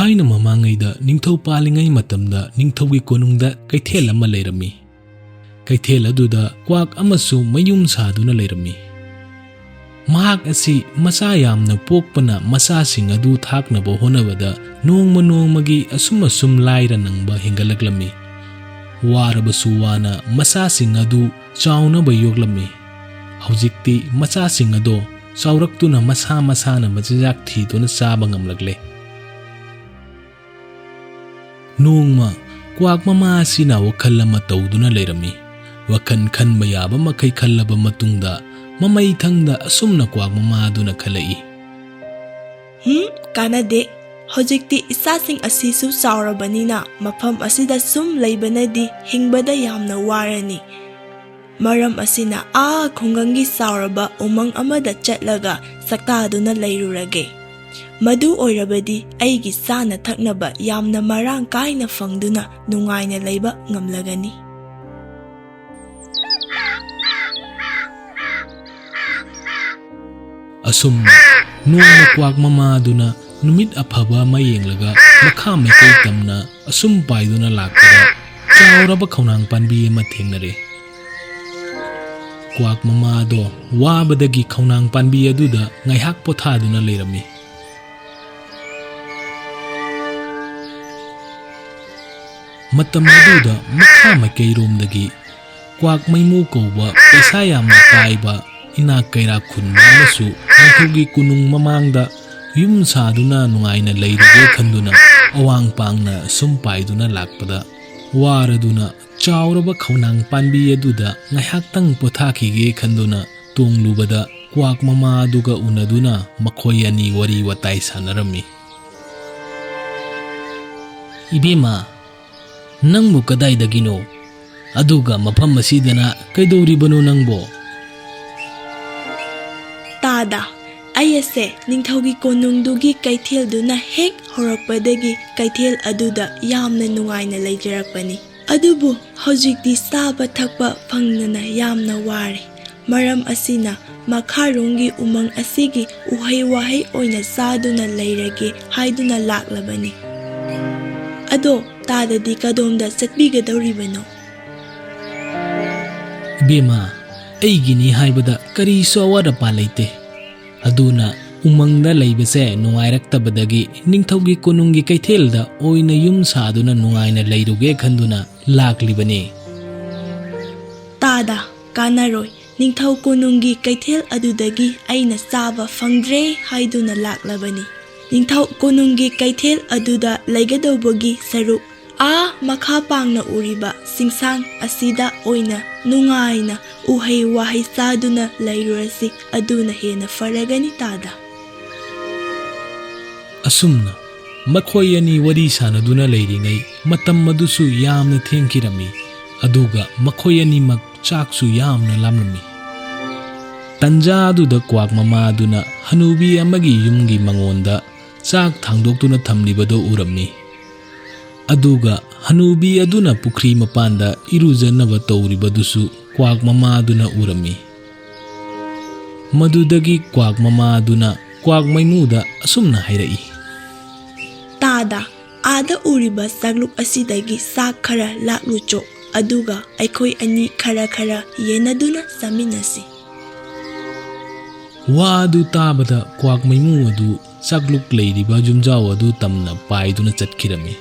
Thaina mamangaida ningthau palingai matamda ningthaugi konungda kaithel ama leirami. Kaithel aduda Kwak amasu mayum saduna leirami. Mahak asi macha yamna pokpana machasing adu thaknaba honabada nongmagi asum laira nangba hingalaklami. Warabasu wana machasing adu chaunaba yoglami. Haujikti machasing ado chauraktuna masana machijak thiduna chaba ngamlagle. Nongma Kwak mama asina wakhal ama tawduna leirami. Wakhan khanba yaba makai khallaba matungda mamai thangda asumna Kwak mama aduna khalai. Kanade hojikti isasing asisu chaurabanina mafam asida sum leibanadi hingbada yamna warani. Maram asina khungangi chauraba umang amada chatlaga saktaduna leirurage. Madu oirabadi aigi sana thaknaba yamna marang kaina fangduna nungaina leiba ngamlagani. Asumna nongma Kwak mama aduna numit aphaba mayenglaga makha maikai tamna asum paiduna lakpada chauraba khaunang panbi ama thengnare. Kwak mama ado wabadagi khaunang panbi aduda ngaihak pothaduna leirami. Matam aduda makha maikai romdagi Kwak maimu kauba paisa yamna paiba ina kaira khunba amasu ningthaugi kunung mamangda yum saduna nungaina leiruge khanduna awang pangna sum paiduna lakpada waraduna chauraba khaunang panbi aduda ngaihaktang pothakhige khanduna tonglubada Kwak mama aduga unaduna makhoi ani wari watai sanarami. Ibema nangbu kadaidagino aduga mafam asidana kaidoribano nangbo? Tada ayase ningthaugi konungdugi kaithel hek horakpadagi kaithel aduda yamna nungaina leijarakpani. Adubu hojikti saba thakpa fangnana yamna ware. Maram asina makharungi umang asigi uhai wahai oina saduna leirage haiduna laklabani. Ado tadadi kadomda chatbigadoribano? Bema aigini haibada karisu awadapa leite. Aduna umangda leibase nungairaktabadagi ningthaugi konunggi kaithelda oina yum saduna nungaina leiruge khanduna laklibani. Tada kanaroi ningthau konunggi kaithel adudagi aina saba fangdre haiduna laklabani. Ningthau konunggi kaithel aduda leigadobagi saruk makha pangna uriba singsang asida oina nungaina uhai wahai saduna leirurasi aduna hena faragani tada. Asumna makhoi ani wari sanaduna leiringai matam madusu yamna thengkirami aduga makhoi ani mak chaksu yamna lamlami. Tanja aduda Kwak mama aduna hanubi amagi yumgi mangonda chak thangdoktuna thamlibado urami. Aduga hanubi aduna pukri mapanda irujanaba tawribadusu Kwak mama aduna urami. Madudagi Kwak mama aduna Kwak maimuda asumna hairai. Tada ada uriba sagluk asidagi sak khara laklucho aduga aikhoi ani khara yenaduna saminasi. Wa adu tabada Kwak maimu adu sagluk leiriba jumjao adu tamna paiduna chatkirami.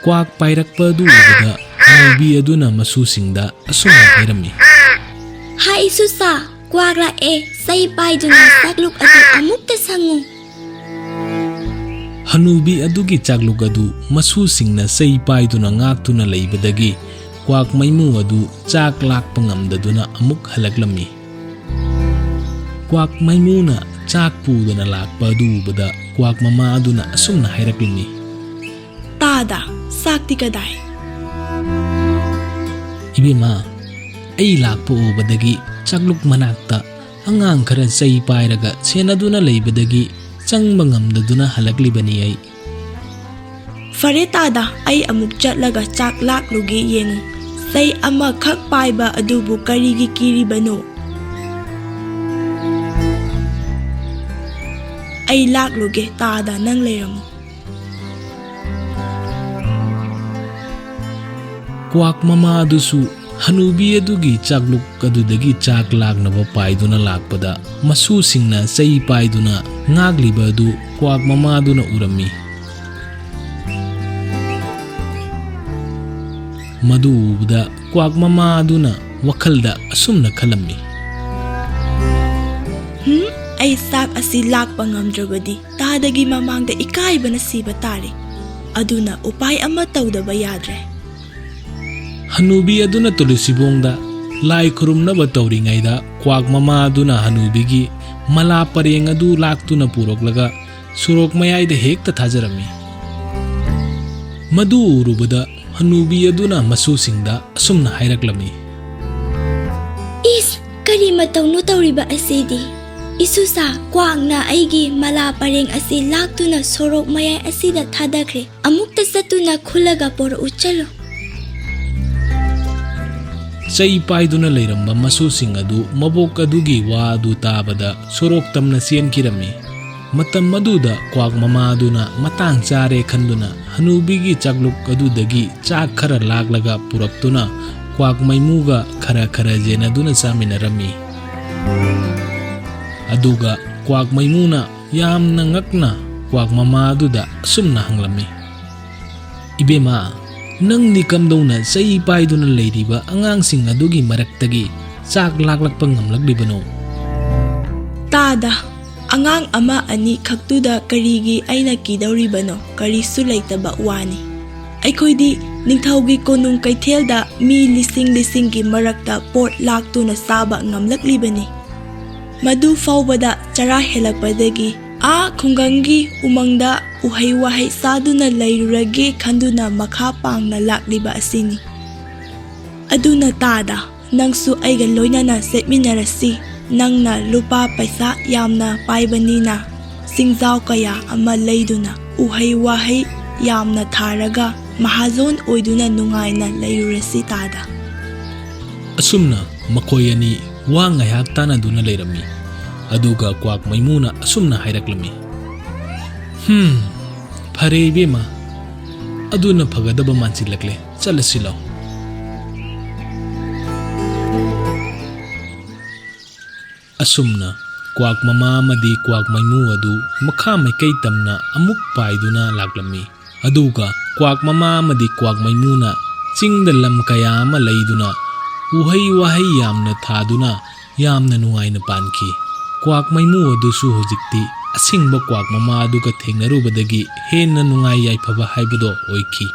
Kwak pairakpa adu ubada hanubi aduna masusingda asumna hairami. Hai susa Kwak la sai paiduna sagluk adu amukta sangu. Hanubi adugi chagluk adu masusingna sai paiduna ngaktuna leibadagi Kwak maimu adu chak lakpa ngamdaduna amuk halaklami. Kwak maimuna chak pudana lakpa adu ubada Kwak mama aduna asumna hairaklami. Tada sakti kadai? Ibema ai lakpa ubadagi chagluk manakta angang khara sai pairaga senaduna leibadagi changba ngamdaduna halaklibani ai. Fare tada ai amuk chatlaga chak laklugi yengu. Sai ama khak paiba adubu karigi kiribano? ꯑꯩ ꯂꯥꯛꯂꯨꯒꯦ ꯇꯥꯗ ꯅꯪ ꯂꯩꯔꯝꯃꯨ꯫ ꯀ꯭ꯋꯥꯛ ꯃꯃꯥ ꯑꯗꯨꯁꯨ ꯍꯅꯨꯕꯤ ꯑꯗꯨꯒꯤ ꯆꯥꯛꯂꯨꯛ ꯑꯗꯨꯗꯒꯤ ꯆꯥꯛ ꯂꯥꯛꯅꯕ ꯄꯥꯏꯗꯨꯅ ꯂꯥꯛꯄꯗ ꯃꯁꯨꯁꯤꯡꯅ ꯆꯩ ꯄꯥꯏꯗꯨꯅ ꯉꯥꯛꯂꯤꯕ ꯑꯗꯨ ꯀ꯭ꯋꯥꯛ ꯃꯃꯥꯗꯨꯅ ꯎꯔꯝꯃꯤ꯫ ꯃꯗꯨ ꯎꯕꯗ ꯀ꯭ꯋꯥꯛ ꯃꯃꯥ ꯑꯗꯨꯅ ꯋꯥꯈꯜꯗ ꯑꯁꯨꯝꯅ ꯈꯜꯂꯝꯃꯤ꯫ ꯑꯩ ꯆꯥꯛ ꯑꯁꯤ ꯂꯥꯛꯄ ꯉꯝꯗ꯭ꯔꯕꯗꯤ ꯇꯥꯗꯒꯤ ꯃꯃꯥꯡꯗ ꯏꯀꯥꯏꯕꯅ ꯁꯤꯕ ꯇꯥꯔꯦ꯫ ꯑꯗꯨꯅ ꯎꯄꯥꯏ ꯑꯃ ꯇꯧꯗꯕ ꯌꯥꯗ꯭ꯔꯦ꯫ ꯍꯅꯨꯕꯤ ꯑꯗꯨꯅ ꯇꯨꯂꯁꯤꯕꯣꯡꯗ ꯂꯥꯏ ꯈꯨꯔꯨꯝꯅꯕ ꯇꯧꯔꯤꯉꯩꯗ ꯀ꯭ꯋꯥꯛ ꯃꯃꯥ ꯑꯗꯨꯅ ꯍꯅꯨꯕꯤꯒꯤ ꯃꯂꯥ ꯄꯔꯦꯡ ꯑꯗꯨ ꯂꯥꯛꯇꯨꯅ ꯄꯨꯔꯛꯂꯒ ꯁꯣꯔꯣꯛ ꯃꯌꯥꯏꯗ ꯍꯦꯛꯇ ꯊꯥꯖꯔꯝꯃꯤ꯫ ꯃꯗꯨ ꯎꯔꯨꯕꯗ ꯍꯅꯨꯕꯤ ꯑꯗꯨꯅ ꯃꯁꯨꯁꯤꯡꯗ ꯑꯁꯨꯝꯅ ꯍꯥꯏꯔꯛꯂꯝꯃꯤ꯫ ꯏꯁ ꯀꯔꯤ ꯃꯇꯧꯅꯣ ꯇꯧꯔꯤꯕ ꯑꯁꯤꯗꯤ? ꯏꯁꯨꯁꯥ ꯀ꯭ꯋꯥꯛꯅ ꯑꯩꯒꯤ ꯃꯂꯥ ꯄꯔꯦꯡ ꯑꯁꯤ ꯂꯥꯛꯇꯨꯅ ꯁꯣꯔꯣꯛ ꯃꯌꯥꯏ ꯑꯁꯤꯗ ꯊꯥꯗꯈ꯭ꯔꯦ꯫ ꯑꯃꯨꯛꯇ ꯆꯠꯇꯨꯅ ꯈꯨꯜꯂꯒ ꯄꯣꯔꯛꯎ ꯆꯠꯂꯣ꯫ ꯆꯩ ꯄꯥꯏꯗꯨꯅ ꯂꯩꯔꯝꯕ ꯃꯁꯨꯁꯤꯡ ꯑꯗꯨ ꯃꯕꯣꯛ ꯑꯗꯨꯒꯤ ꯋꯥ ꯑꯗꯨ ꯇꯥꯕꯗ ꯁꯣꯔꯣꯛ ꯇꯝꯅ ꯆꯦꯟꯈꯤꯔꯝꯃꯤ꯫ ꯃꯇꯝ ꯑꯗꯨꯗ ꯀ꯭ꯋꯥꯛ ꯃꯃꯥ ꯑꯗꯨꯅ ꯃꯇꯥꯡ ꯆꯥꯔꯦ ꯈꯟꯗꯨꯅ ꯍꯅꯨꯕꯤꯒꯤ ꯆꯥꯛꯂꯨꯛ ꯑꯗꯨꯗꯒꯤ ꯆꯥꯛ ꯈꯔ ꯂꯥꯛꯂꯒ ꯄꯨꯔꯛꯇꯨꯅ ꯀ꯭ꯋꯥꯛ ꯃꯩꯃꯨꯒ ꯈꯔ ꯌꯦꯟꯅꯗꯨꯅ ꯆꯥꯃꯤꯟꯅꯔꯝꯃꯤ꯫ ꯑꯗꯨꯒ ꯀ꯭ꯋꯥꯛ ꯃꯩꯃꯨꯅ ꯌꯥꯝꯅ ꯉꯛꯅ ꯀ꯭ꯋꯥꯛ ꯃꯃꯥ ꯑꯗꯨꯗ ꯑꯁꯨꯝꯅ ꯍꯪꯂꯝꯃꯤ꯫ ꯏꯕꯦꯝꯃ, ꯅꯪꯗꯤ ꯀꯝꯗꯧꯅ ꯆꯩ ꯄꯥꯏꯗꯨꯅ ꯂꯩꯔꯤꯕ ꯑꯉꯥꯡꯁꯤꯡ ꯑꯗꯨꯒꯤ ꯃꯔꯛꯇꯒꯤ ꯆꯥꯛ ꯂꯥꯛꯂꯛꯄ ꯉꯝꯂꯛꯂꯤꯕꯅꯣ? ꯇꯥꯗ, ꯑꯉꯥꯡ ꯑꯃ ꯑꯅꯤ ꯈꯛꯇꯨꯗ ꯀꯔꯤꯒꯤ ꯑꯩꯅ ꯀꯤꯗꯧꯔꯤꯕꯅꯣ? ꯀꯔꯤꯁꯨ ꯂꯩꯇꯕ ꯋꯥꯅꯤ꯫ ꯑꯩꯈꯣꯏꯗꯤ ꯅꯤꯡꯊꯧꯒꯤ ꯀꯣꯅꯨꯡ ꯀꯩꯊꯦꯜꯗ ꯃꯤ ꯂꯤꯁꯤꯡꯒꯤ ꯃꯔꯛꯇ ꯄꯣꯠ ꯂꯥꯛꯇꯨꯅ ꯆꯥꯕ ꯉꯝꯂꯛꯂꯤꯕꯅꯤ꯫ ꯃꯗꯨ ꯐꯥꯎꯕꯗ ꯆꯔꯥ ꯍꯦꯜꯂꯛꯄꯗꯒꯤ ꯈꯨꯡꯒꯪꯒꯤ ꯎꯃꯪꯗ ꯎꯍꯩ ꯋꯥꯍꯩ ꯆꯥꯗꯨꯅ ꯂꯩꯔꯨꯔꯒꯦ ꯈꯟꯗꯨꯅ ꯃꯈꯥ ꯄꯥꯡꯅ ꯂꯥꯛꯂꯤꯕ ꯑꯁꯤꯅꯤ꯫ ꯑꯗꯨꯅ ꯇꯥꯗ, ꯅꯪꯁꯨ ꯑꯩꯒ ꯂꯣꯏꯅꯅ ꯆꯠꯃꯤꯟꯅꯔꯁꯤ꯫ ꯅꯪꯅ ꯂꯨꯄꯥ ꯄꯩꯁꯥ ꯌꯥꯝꯅ ꯄꯥꯏꯕꯅꯤꯅ ꯆꯤꯡꯖꯥꯎ ꯀꯌꯥ ꯑꯃ ꯂꯩꯗꯨꯅ ꯎꯍꯩ ꯋꯥꯍꯩ ꯌꯥꯝꯅ ꯊꯥꯔꯒ ꯃꯍꯥꯖꯣꯟ ꯑꯣꯏꯗꯨꯅ ꯅꯨꯡꯉꯥꯏꯅ ꯂꯩꯔꯨꯔꯁꯤ ꯇꯥꯗ꯫ ꯑꯁꯨꯝꯅ ꯃꯈꯣꯏ ꯑꯅꯤ ꯋꯥ ꯉꯥꯏꯍꯥꯛ ꯇꯥꯟꯅꯗꯨꯅ ꯂꯩꯔꯝꯃꯤ꯫ ꯑꯗꯨꯒ ꯀ꯭ꯋꯥꯛ ꯃꯩꯃꯨꯅ ꯑꯁꯨꯝꯅ ꯍꯥꯏꯔꯛꯂꯝꯃꯤ꯫ ꯐꯔꯦ ꯏꯕꯦꯝꯃ, ꯑꯗꯨꯅ ꯐꯒꯗꯕ ꯃꯥꯟꯁꯤꯜꯂꯛꯂꯦ꯫ ꯆꯠꯂꯁꯤ ꯂꯥꯎ꯫ ꯑꯁꯨꯝꯅ ꯀ꯭ꯋꯥꯛ ꯃꯃꯥ ꯑꯃꯗꯤ ꯀ꯭ꯋꯥꯛ ꯃꯩꯃꯨ ꯑꯗꯨ ꯃꯈꯥ ꯃꯥꯏꯀꯩ ꯇꯝꯅ ꯑꯃꯨꯛ ꯄꯥꯏꯗꯨꯅ ꯂꯥꯛꯂꯝꯃꯤ꯫ ꯑꯗꯨꯒ ꯀ꯭ꯋꯥꯛ ꯃꯃꯥ ꯑꯃꯗꯤ ꯀ꯭ꯋꯥꯛ ꯃꯩꯃꯨꯅ ꯆꯤꯡꯗ ꯂꯝꯀꯌꯥ ꯑꯃ ꯂꯩꯗꯨꯅ ꯎꯍꯩ ꯋꯥꯍꯩ ꯌꯥꯝꯅ ꯊꯥꯗꯨꯅ ꯌꯥꯝꯅ ꯅꯨꯡꯉꯥꯏꯅ ꯄꯥꯟꯈꯤ꯫ ꯀ꯭ꯋꯥꯛ ꯃꯩꯃꯨ ꯑꯗꯨꯁꯨ ꯍꯧꯖꯤꯛꯇꯤ ꯑꯁꯦꯡꯕ ꯀ꯭ꯋꯥꯛ ꯃꯃꯥ ꯑꯗꯨꯒ ꯊꯦꯡꯅꯔꯨꯕꯗꯒꯤ ꯍꯦꯟꯅ ꯅꯨꯡꯉꯥꯏ ꯌꯥꯏꯐꯕ ꯍꯥꯏꯕꯗꯣ ꯑꯣꯏꯈꯤ꯫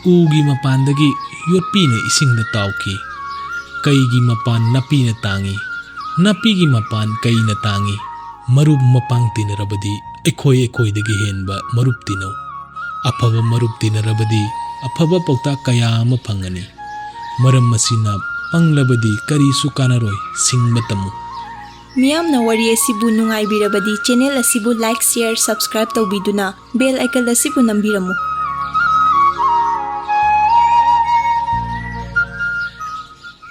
ꯎꯒꯤ ꯃꯄꯥꯟꯗꯒꯤ ꯌꯣꯠꯄꯤꯅ ꯏꯁꯤꯡꯗ ꯇꯥꯎꯈꯤ꯫ ꯀꯩꯒꯤ ꯃꯄꯥꯟ ꯅꯥꯄꯤꯅ ꯇꯥꯡꯉꯤ, ꯅꯥꯄꯤꯒꯤ ꯃꯄꯥꯟ ꯀꯩꯅ ꯇꯥꯡꯉꯤ? ꯃꯔꯨꯞ ꯃꯄꯥꯡ ꯇꯤꯟꯅꯔꯕꯗꯤ ꯑꯩꯈꯣꯏꯗꯒꯤ ꯍꯦꯟꯕ ꯃꯔꯨꯞ ꯇꯤꯟꯅꯧ꯫ ꯑꯐꯕ ꯃꯔꯨꯞ ꯇꯤꯟꯅꯔꯕꯗꯤ ꯑꯐꯕ ꯄꯥꯎꯇꯥꯛ ꯀꯌꯥ ꯑꯃ ꯐꯪꯒꯅꯤ꯫ ꯃꯔꯝ ꯑꯁꯤꯅ ꯄꯪꯂꯕꯗꯤ ꯀꯔꯤꯁꯨ ꯀꯥꯟꯅꯔꯣꯏ, ꯁꯤꯡꯕ ꯇꯝꯃꯨ꯫ ꯃꯤꯌꯥꯝꯅ ꯋꯥꯔꯤ ꯑꯁꯤꯕꯨ ꯅꯨꯡꯉꯥꯏꯕꯤꯔꯕꯗꯤ ꯆꯦꯅꯦꯜ ꯑꯁꯤꯕꯨ ꯂꯥꯏꯛ, ꯁꯦꯌꯔ, ꯁꯕꯁꯀ꯭ꯔꯥꯏꯕ ꯇꯧꯕꯤꯗꯨꯅ ꯕꯦꯜ ꯑꯥꯏꯀꯟ ꯑꯁꯤꯕꯨ ꯅꯝꯕꯤꯔꯝꯃꯨ꯫